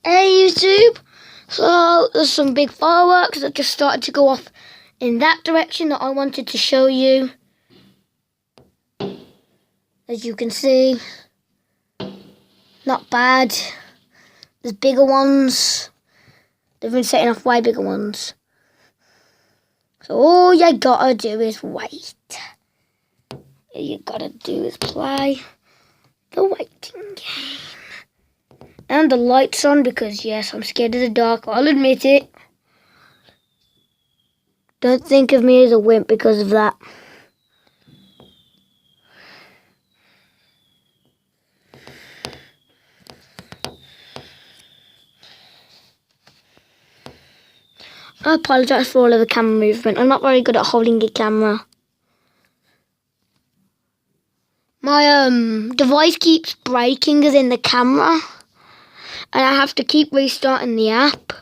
Hey YouTube! So there's some big fireworks that just started to go off in that direction that I wanted to show you. As you can see, not bad. There's bigger ones. They've been setting off way bigger ones. So all you gotta do is wait. All you gotta do is play the waiting game. And the lights on because, yes, I'm scared of the dark. I'll admit it. Don't think of me as a wimp because of that. I apologise for all of the camera movement. I'm not very good at holding a camera. My device keeps breaking as in the camera. And I have to keep restarting the app.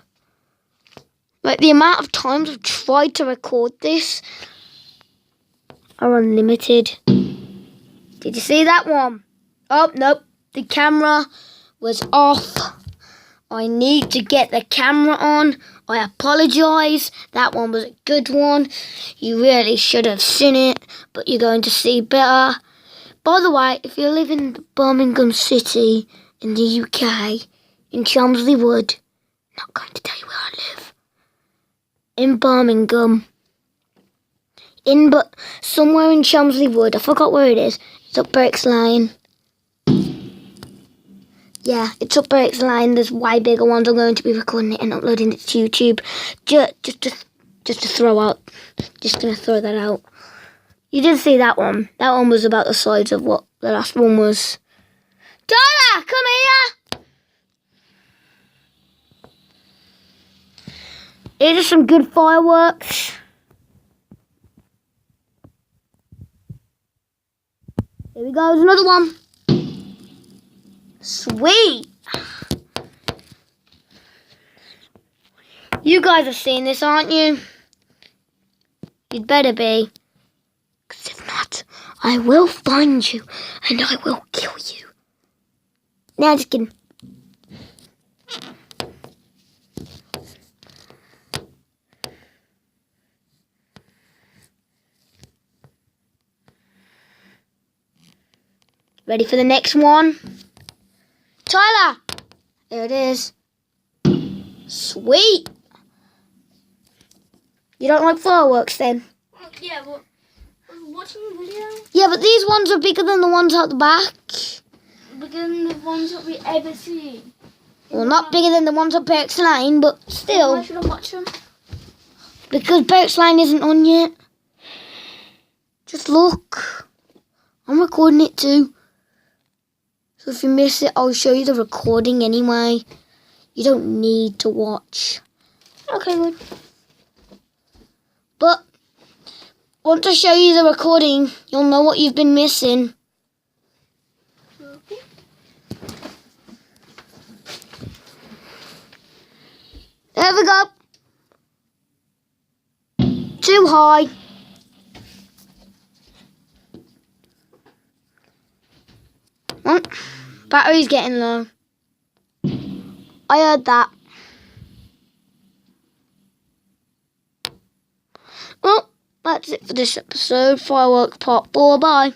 Like, the amount of times I've tried to record this are unlimited. Did you see that one? Oh, nope. The camera was off. I need to get the camera on. I apologise. That one was a good one. You really should have seen it, but you're going to see better. By the way, if you live in Birmingham City in the UK, in Chelmsley Wood, not going to tell you where I live. In Birmingham. Somewhere in Chelmsley Wood. I forgot where it is. It's up Berks Lane. Yeah, it's up Berks Lane. There's way bigger ones. I'm going to be recording it and uploading it to YouTube. Just to throw out. Just going to throw that out. You did see that one. That one was about the size of what the last one was. Tyler, come here! Here's just some good fireworks. Here we go, there's another one. Sweet. You guys have seen this, aren't you? You'd better be. Because if not, I will find you and I will kill you. Now just kidding. Ready for the next one? Tyler! There it is. Sweet! You don't like fireworks then? Yeah, but I was watching the video. Yeah, but these ones are bigger than the ones out the back. Bigger than the ones that we ever see. Well, not bigger than the ones at Berks Lane, but still. Why should I watch them? Because Berks Lane isn't on yet. Just look. I'm recording it too. So if you miss it, I'll show you the recording anyway. You don't need to watch. Okay, good. But once I show you the recording, you'll know what you've been missing. Okay. There we go. Too high. Oh, battery's getting low. I heard that. Well, that's it for this episode. Fireworks Part 4. Bye.